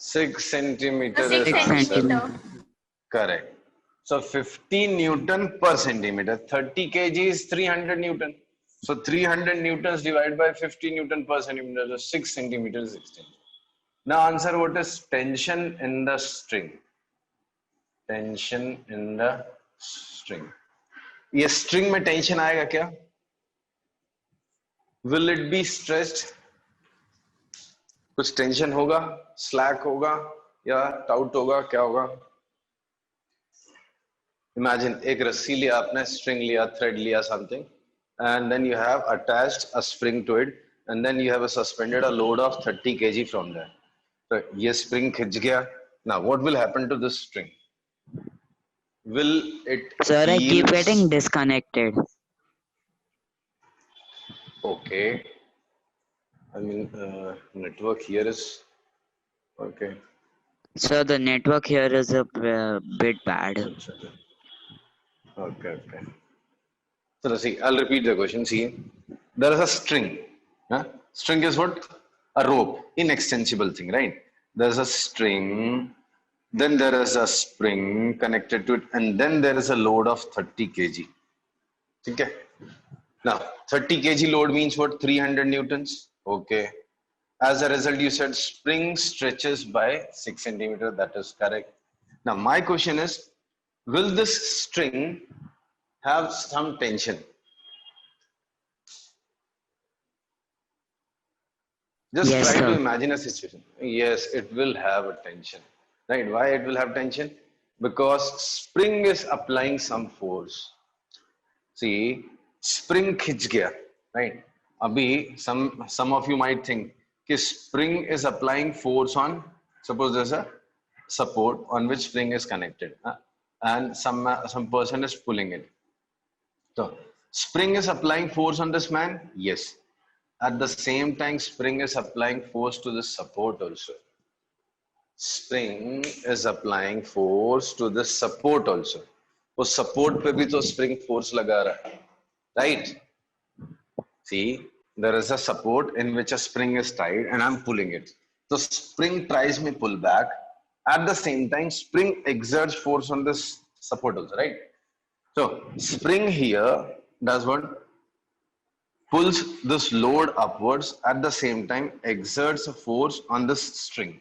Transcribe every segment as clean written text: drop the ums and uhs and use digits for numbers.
6 centimeter is 6 answer. centimeter. Correct. So 50 Newton per centimeter. 30 kg is 300 Newton. So 300 Newtons divided by 50 Newton per centimeter. So 6 centimeters extension. Now answer what is tension in the string. Tension in the string. ये string में tension आएगा क्या? Will it be stretched? कुछ tension होगा, slack होगा या taut होगा, क्या होगा? इमेजिन एक रस्सी लिया आपने, स्ट्रिंग लिया, थ्रेड लिया, something, and then you have attached a spring to it, and then you have suspended a load of 30 kg from there. So ये spring खिंच गया. Now what will happen to this string? Will it Sir, I keep yield? getting disconnected. Okay. I mean, network here is okay. Sir, the network here is a bit bad. Okay, okay. So see, I'll repeat the question. See, there is a string. Huh? String is what? A rope, inextensible thing, right? There's a string, then there is a spring connected to it, and then there is a load of 30 kg. Okay. Now, 30 kg load means what? 300 newtons. Okay. As a result, you said spring stretches by 6 centimeter. That is correct. Now, my question is, will this string have some tension? Just Yes, try sir. to imagine a situation. Yes, it will have a tension. Right? Why it will have tension? Because spring is applying some force. See, spring खिंच गया. Right? अभी some of you might think कि spring is applying force on, suppose there's a support on which spring is connected, and some person is pulling it. So spring is applying force on this man. Yes. At the same time, spring is applying force to the support also. Spring is applying force to the support also. वो support पे भी तो spring force लगा रहा है, right? See, there is a support in which a spring is tied and I'm pulling it. So spring tries me pull back. At the same time, spring exerts force on this support also, right? So spring here does what? Pulls this load upwards, at the same time exerts a force on this string.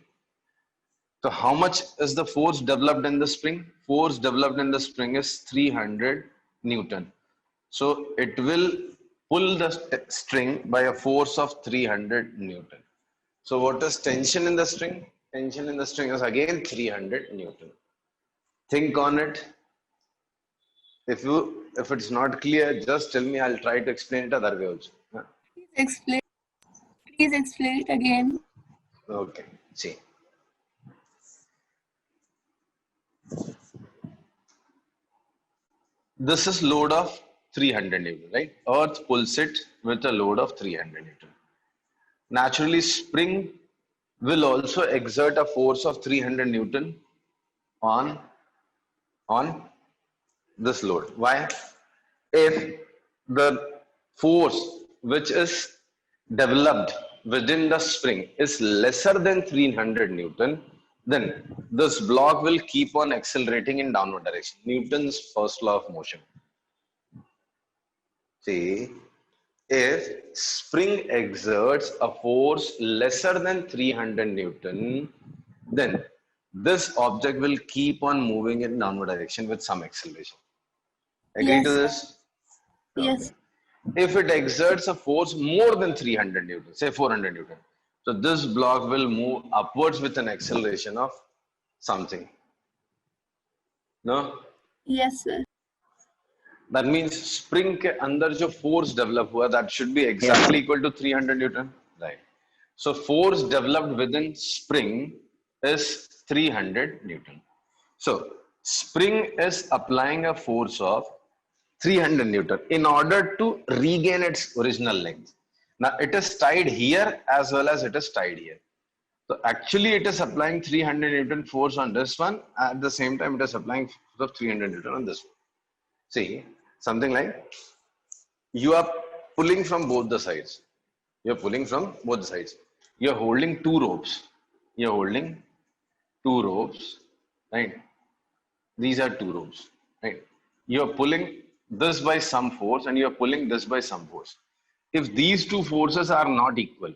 So how much is the force developed in the spring? Force developed in the spring is 300 Newton. So it will pull the string by a force of 300 Newton. So what is tension in the string? Tension in the string is again 300 Newton. Think on it. If it's not clear, just tell me. I'll try to explain it other way also. Please explain it again. Okay. See. This is load of 300 Newton, right? Earth pulls it with a load of 300 Newton. Naturally, spring will also exert a force of 300 Newton on this load. Why? If the force which is developed within the spring is lesser than 300 Newton, then this block will keep on accelerating in downward direction. Newton's first law of motion. See, if spring exerts a force lesser than 300 Newton, then this object will keep on moving in downward direction with some acceleration. Agree Yes, to this? Yes. Okay. If it exerts a force more than 300 Newton, say 400 Newton, so this block will move upwards with an acceleration of something. No? Yes, sir. That means spring के अंदर जो force develop हुआ, that should be exactly equal to 300 Newton, right? So force developed within spring is 300 Newton. So spring is applying a force of 300 Newton in order to regain its original length. Now it is tied here as well as it is tied here. So actually it is applying 300 Newton force on this one. At the same time, it is applying force of 300 Newton on this one. See, something like you are pulling from both the sides. You're pulling from both sides. You're holding two ropes. You're holding two ropes, right? These are two ropes, right? You are pulling this by some force and you are pulling this by some force. If these two forces are not equal,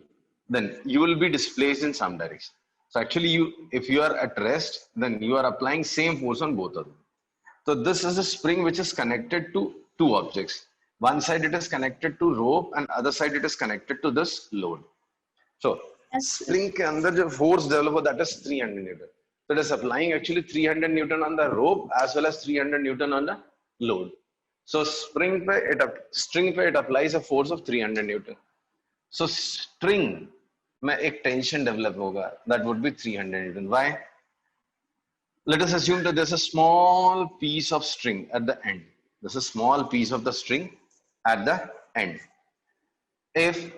then you will be displaced in some direction. So actually, if you are at rest, then you are applying same force on both of them. So this is a spring which is connected to two objects. One side it is connected to rope and other side it is connected to this load. So Yes, sir. spring के अंदर जो force develop that is 300 Newton. So it is applying actually 300 Newton on the rope as well as 300 Newton on the load. So string पे it applies a force of 300 Newton. So string में एक tension develop होगा that would be 300 Newton. Why? Let us assume that there's a small piece of string at the end. There's a small piece of the string at the end. If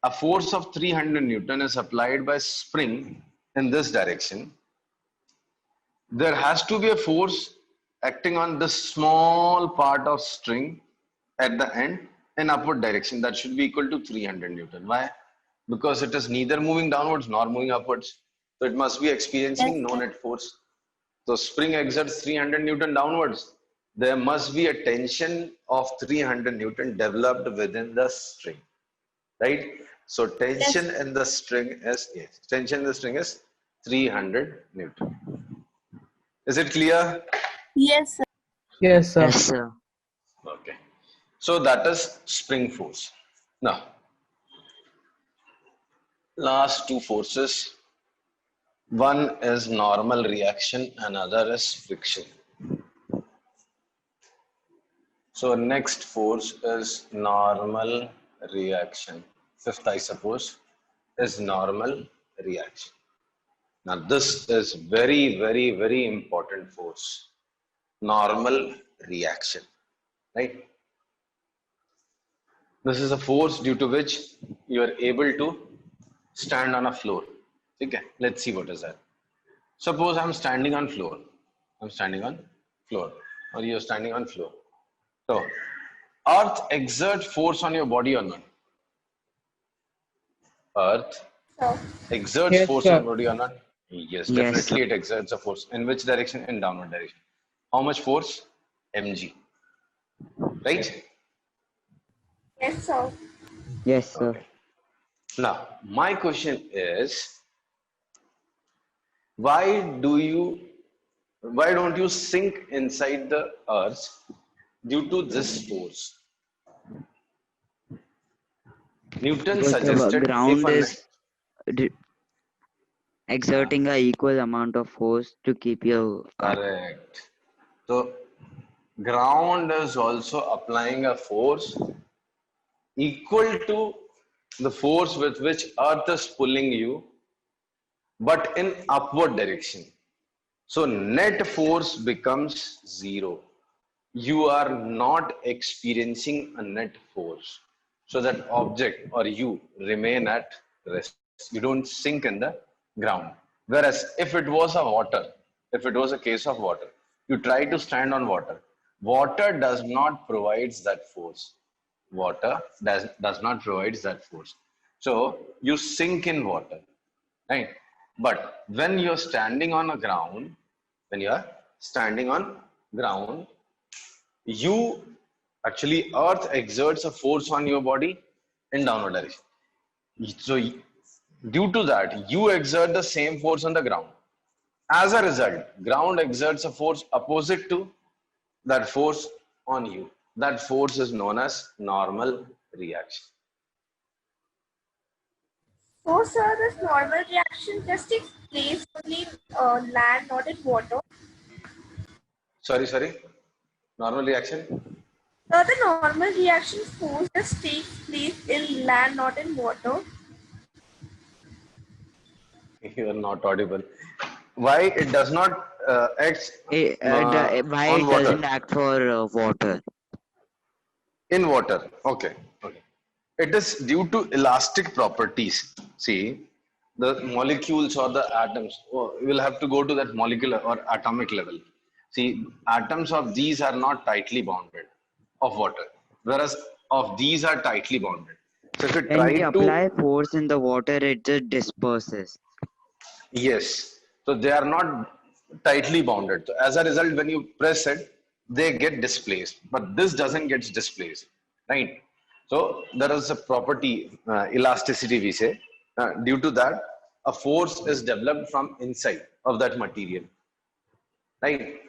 a force of 300 Newton is applied by spring in this direction, there has to be a force acting on this small part of string at the end in upward direction that should be equal to 300 Newton. Why? Because it is neither moving downwards nor moving upwards. So it must be experiencing no net force. So spring exerts 300 Newton downwards. There must be a tension of 300 Newton developed within the string, right? So tension in the string is, yes, tension in the string is 300 Newton. Is it clear? Yes, sir. Yes, sir. Yes, sir. Okay. So that is spring force. Now, last two forces. One is normal reaction, another is friction. So next force is normal reaction. Fifth, I suppose, is normal reaction. Now this is very, very, very important force. Normal reaction, right? This is a force due to which you are able to stand on a floor. Okay, let's see what is that. Suppose I'm standing on floor. I'm standing on floor, or you're standing on floor. So, earth exerts force on your body or not? Earth So, exerts Yes, force sir. on body or not? Yes, Yes, definitely it exerts a force. In which direction? In downward direction. How much force? mg. Right? yes, sir. Yes, sir. Okay. Now, my question is, why don't you sink inside the earth due to this force? Newton Because the suggested ground if a is d- exerting a equal amount of force to keep your correct. So ground is also applying a force equal to the force with which earth is pulling you, but in upward direction. So net force becomes zero. You are not experiencing a net force. So that object or you remain at rest. You don't sink in the ground. Whereas if it was a water, if it was a case of water, you try to stand on water. Water does not provide that force. Water does not provide that force. So you sink in water, right? But when you're standing on a ground, when you are standing on ground, you actually earth exerts a force on your body in downward direction. So due to that, you exert the same force on the ground. As a result, ground exerts a force opposite to that force on you. That force is known as normal reaction. So, sir, this normal reaction just takes place only in land, not in water. Sorry. Normal reaction? So, the normal reaction force just takes place in land, not in water. You are not audible. Why it does not act why on it water? doesn't act for water. In water. Okay. It is due to elastic properties. See, the molecules or the atoms, we'll have to go to that molecular or atomic level. See, atoms of these are not tightly bonded of water, whereas of these are tightly bonded. So if you When try we to, apply force in the water, it just disperses. yes. So they are not tightly bounded. So as a result, when you press it, they get displaced, but this doesn't get displaced, right? So there is a property, elasticity we say. Due to that, a force is developed from inside of that material, right?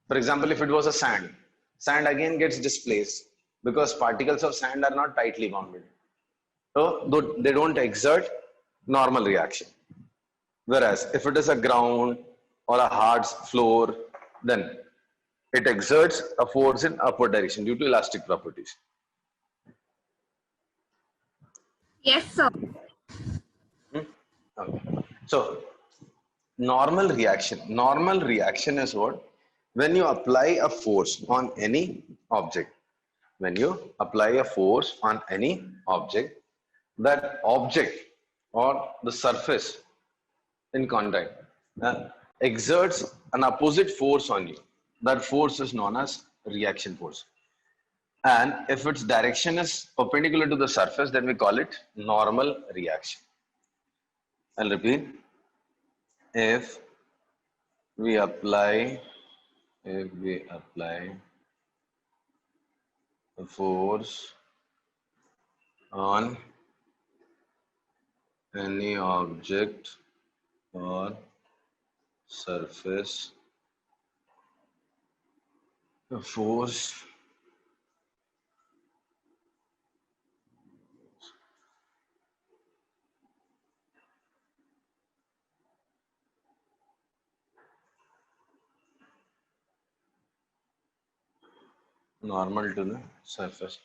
For example, if it was a sand again gets displaced because particles of sand are not tightly bounded. So they don't exert normal reaction. Whereas if it is a ground or a hard floor, then it exerts a force in upward direction due to elastic properties. Yes, sir. Okay. So normal reaction is what? When you apply a force on any object, when you apply a force on any object, that object or the surface in contact exerts an opposite force on you. That force is known as reaction force. And if its direction is perpendicular to the surface, then we call it normal reaction. I'll repeat. If we apply a force on any object or surface, the force normal to the surface.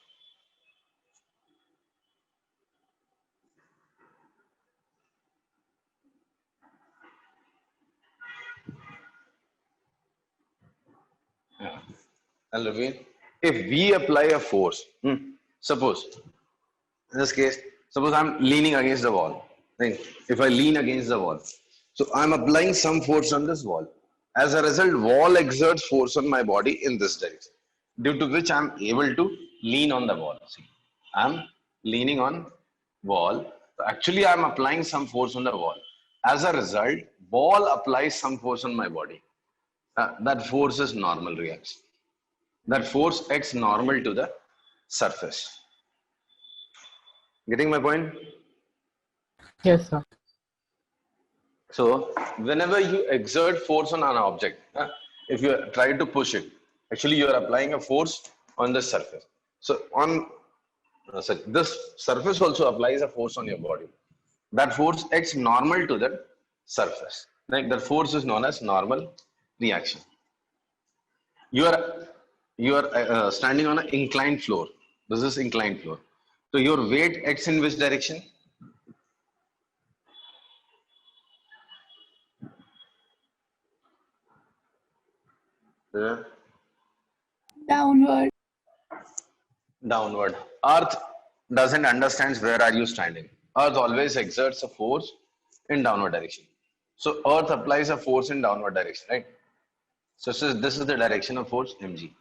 Yeah. I'll repeat. If we apply a force, suppose in this case, suppose I'm leaning against the wall. Right? If I lean against the wall, so I'm applying some force on this wall. As a result, wall exerts force on my body in this direction, due to which I'm able to lean on the wall. See, I'm leaning on wall. So actually, I'm applying some force on the wall. As a result, wall applies some force on my body. That force is normal reaction. That force acts normal to the surface. Getting my point? Yes, sir. So whenever you exert force on an object, if you try to push it, actually you are applying a force on the surface. So this surface also applies a force on your body. That force acts normal to the surface. Like that force is known as normal reaction. You are standing on an inclined floor. This is inclined floor. So your weight acts in which direction? Downward. Downward. Earth doesn't understand where are you standing. Earth always exerts a force in downward direction. So Earth applies a force in downward direction, right? So this is the direction of force mg.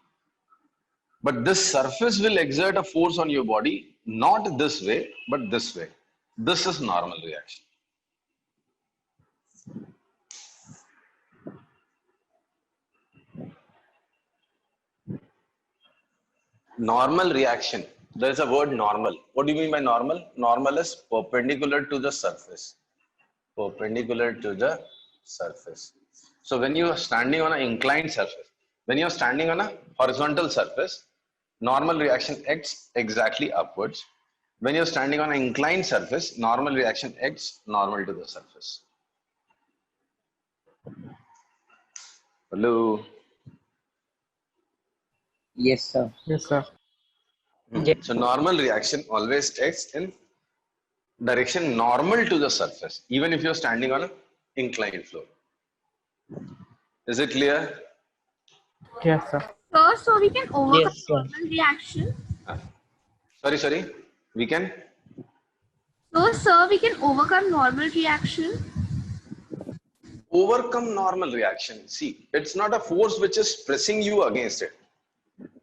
But this surface will exert a force on your body, not this way, but this way. This is normal reaction. Normal reaction. There is a word normal. What do you mean by normal? Normal is perpendicular to the surface. Perpendicular to the surface. So when you are standing on an inclined surface, when you are standing on a horizontal surface, normal reaction acts exactly upwards. When you're standing on an inclined surface, normal reaction acts normal to the surface. Hello. Yes, sir. Yes, sir. So normal reaction always acts in direction normal to the surface, even if you're standing on an inclined floor. Is it clear? Yes, sir. So we can overcome Yes, sir. normal reaction. Sorry. We can. So, sir, we can overcome normal reaction. Overcome normal reaction. See, it's not a force which is pressing you against it.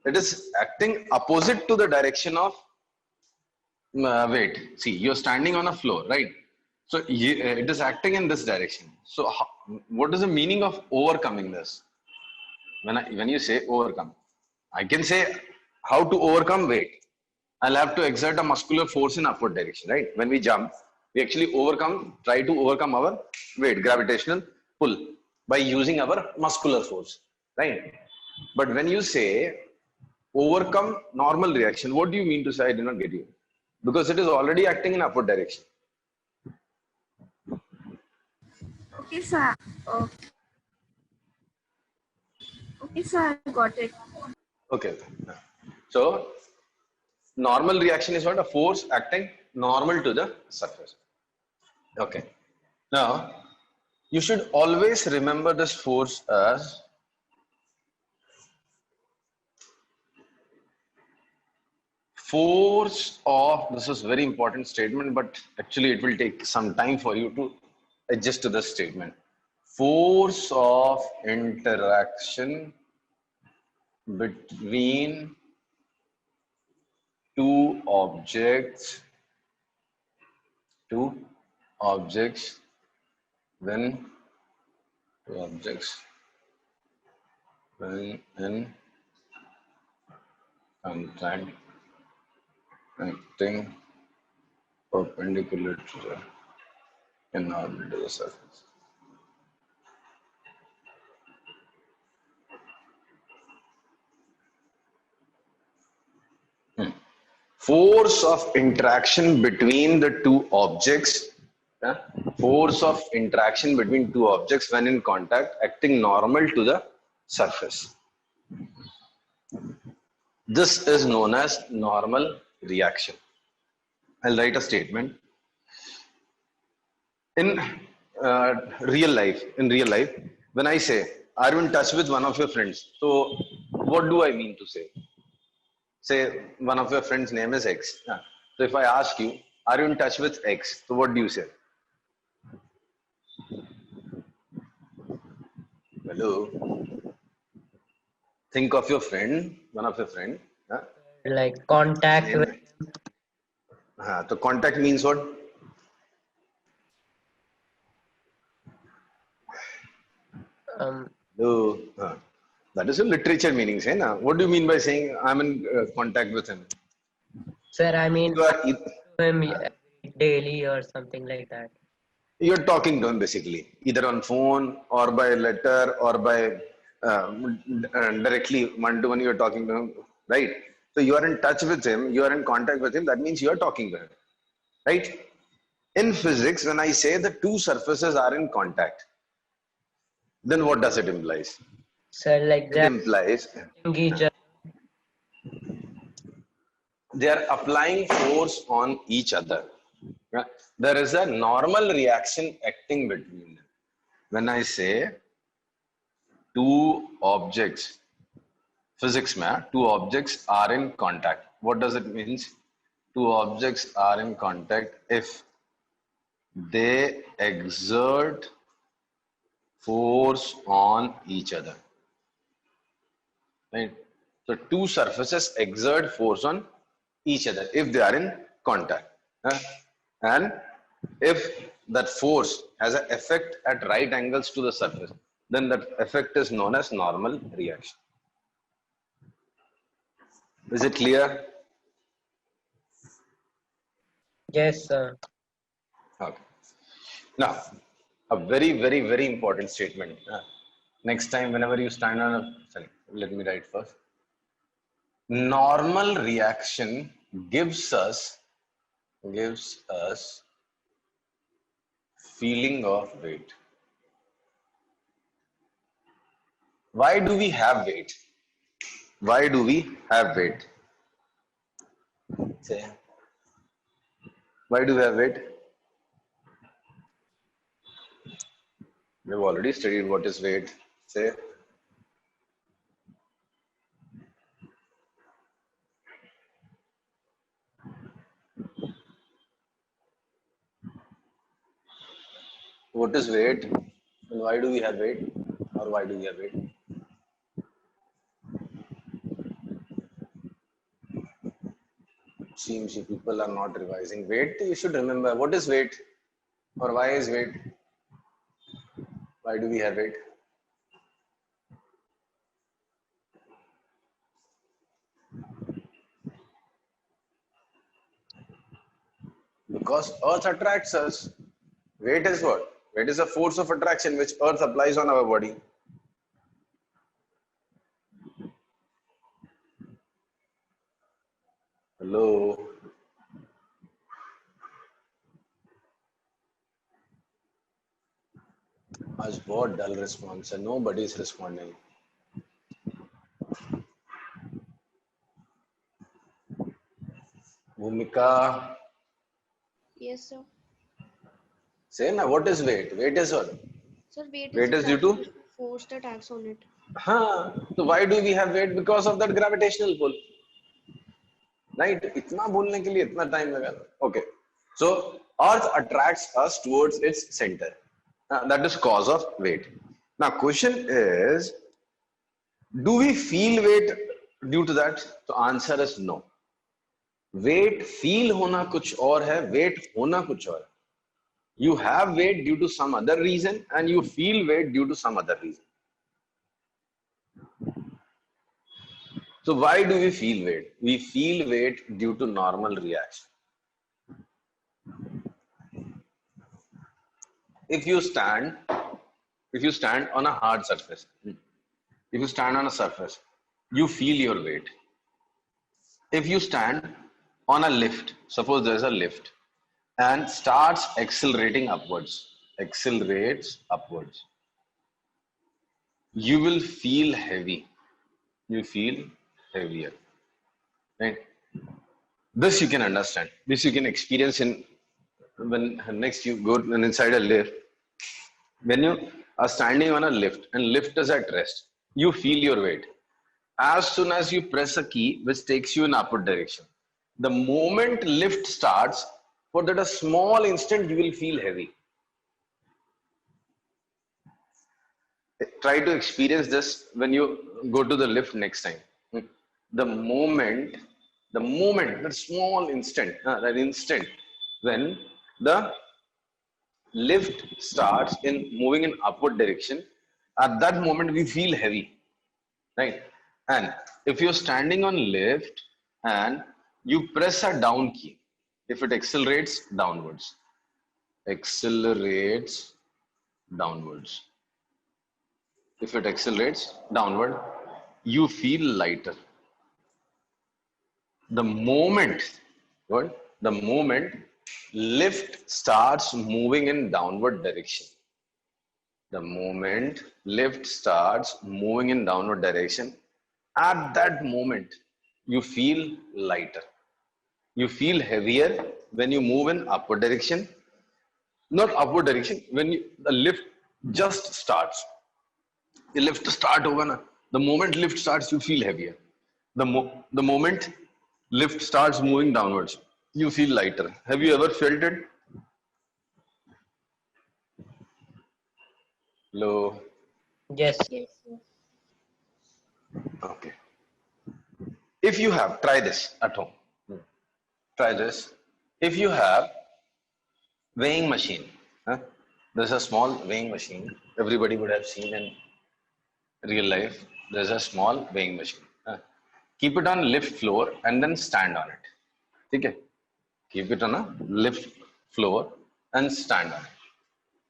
It is acting opposite to the direction of weight. See, you're standing on a floor, right? So it is acting in this direction. So what is the meaning of overcoming this? When you say overcome, I can say how to overcome weight. I'll have to exert a muscular force in upward direction, right? When we jump, we actually try to overcome our weight, gravitational pull by using our muscular force, right? But when you say overcome normal reaction, what do you mean to say? I did not get you. Because it is already acting in upward direction. Okay, sir. Okay, sir. I got it. Okay. So normal reaction is what? A force acting normal to the surface. Okay. Now, you should always remember this force as force of, this is very important statement, but actually it will take some time for you to adjust to this statement. Force of interaction between two objects when two objects when in contact acting perpendicular to the in orbit to the surface. Force of interaction between the two objects. Force of interaction between two objects when in contact acting normal to the surface. This is known as normal reaction. I'll write a statement. In real life, when I say, are you in touch with one of your friends? So what do I mean to say? Say one of your friends' name is X. So if I ask you, are you in touch with X? So what do you say? Hello. Think of your friend, one of your friend. Like contact with, Name. So contact means what? Hello. That is a literature meaning. Say, na? What do you mean by saying I'm in contact with him? sir, I mean You are him daily or something like that. you're talking to him basically, either on phone or by letter or by directly one to one. You're talking to him, right? So you are in touch with him. You are in contact with him. That means you are talking to him, right? In physics, when I say the two surfaces are in contact, then what does it imply? Sir, like It that implies each other. they are applying force on each other. There is a normal reaction acting between them. When I say two objects, physics mein, two objects are in contact. What does it mean? Two objects are in contact if they exert force on each other. Right? So two surfaces exert force on each other if they are in contact. And if that force has an effect at right angles to the surface, then that effect is known as normal reaction. Is it clear? Yes, sir. Okay. Now, a very, very, very important statement. Next time, whenever you stand on a, sorry, let me write first. Normal reaction gives us feeling of weight. Why do we have weight? Why do we have weight? Say, why do we have weight? We've already studied what is weight. Say, what is weight? And why do we have weight? Or why do we have weight? Seems you people are not revising. Weight, you should remember. What is weight? Or why is weight? Why do we have weight? Because Earth attracts us. Weight is what? Weight is a force of attraction which Earth applies on our body. Hello. आज बहुत dull response है. Nobody is responding. Bhumika. Yes, sir. Say na, what is weight? Weight is what? Sir, weight Weight is due to? force that acts on it. हाँ, so why do we have weight? Because of that gravitational pull. Right? इतना बोलने के लिए इतना time लगा. Okay. So Earth attracts us towards its center. That is cause of weight. Now question is, do we feel weight due to that? So answer is no. Weight feel होना कुछ और है, weight होना कुछ और है. You have weight due to some other reason and you feel weight due to some other reason. So why do we feel weight? We feel weight due to normal reaction. If you stand on a hard surface, if you stand on a surface, you feel your weight. If you stand on a lift, suppose there's a lift, and starts accelerating upwards, you will feel heavy. You feel heavier. Right? This you can understand. This you can experience in when next you go inside a lift. When you are standing on a lift and lift is at rest, you feel your weight. As soon as you press a key which takes you in upward direction, the moment lift starts, for that a small instant you will feel heavy. Try to experience this when you go to the lift next time. The moment, that small instant, when the lift starts in moving in upward direction, at that moment we feel heavy, right? And if you're standing on lift and you press a down key, if it accelerates downwards, if it accelerates downward, you feel lighter. The moment lift starts moving in downward direction, at that moment you feel lighter. You feel heavier when you move in upward direction, not upward direction, when the lift just starts. The lift start over na. The moment lift starts, you feel heavier. The moment lift starts moving downwards, you feel lighter. Have you ever felt it? Hello. Yes. Yes, sir. Okay. If you have, try this at home. Try this. If you have weighing machine, there's a small weighing machine. Everybody would have seen in real life. There's a small weighing machine. Keep it on lift floor and then stand on it. Okay? Keep it on a lift floor and stand on it.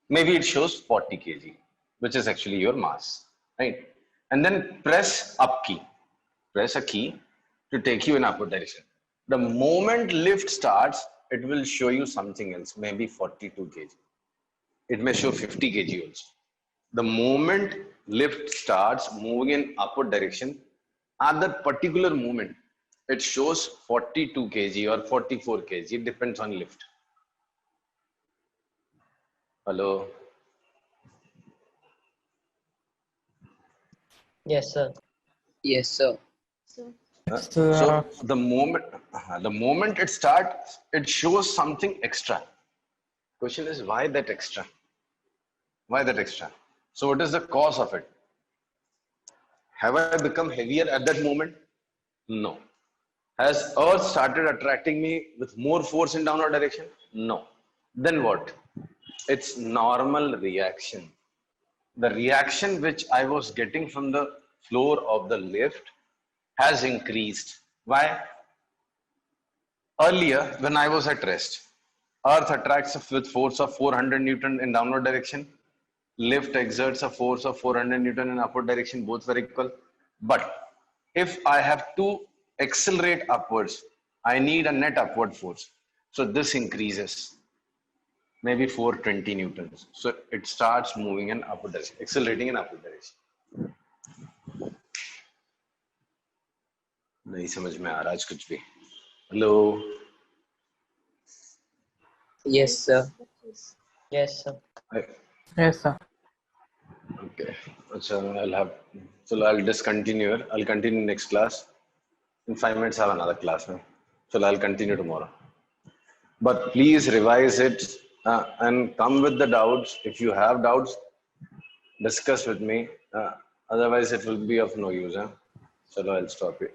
Maybe it shows 40 kg, which is actually your mass, right? And then press up key. Press a key to take you in upward direction. The moment lift starts, it will show you something else, maybe 42 kg. It may show 50 kg also. The moment lift starts moving in upward direction, at that particular moment, it shows 42 kg or 44 kg. It depends on lift. Hello? Yes, sir. Yes, sir. So, So the moment it starts, it shows something extra. Question is, why that extra? Why that extra? So what is the cause of it? Have I become heavier at that moment? No. Has Earth started attracting me with more force in downward direction? No. Then what? It's normal reaction. The reaction which I was getting from the floor of the lift has increased. Why? Earlier, when I was at rest, Earth attracts with force of 400 Newton in downward direction. Lift exerts a force of 400 Newton in upward direction. Both were equal. But if I have to accelerate upwards, I need a net upward force. So this increases, maybe 420 Newtons. So it starts moving in upward direction, accelerating in upward direction. नहीं समझ में आ रहा आज कुछ भी. Hello. Yes, sir. Yes, sir. Yes, sir. Okay. So I'll discontinue here. I'll continue next class. In 5 minutes, I have another class. No? So I'll continue tomorrow. But please revise it and come with the doubts. If you have doubts, discuss with me. Otherwise, it will be of no use. So I'll stop it.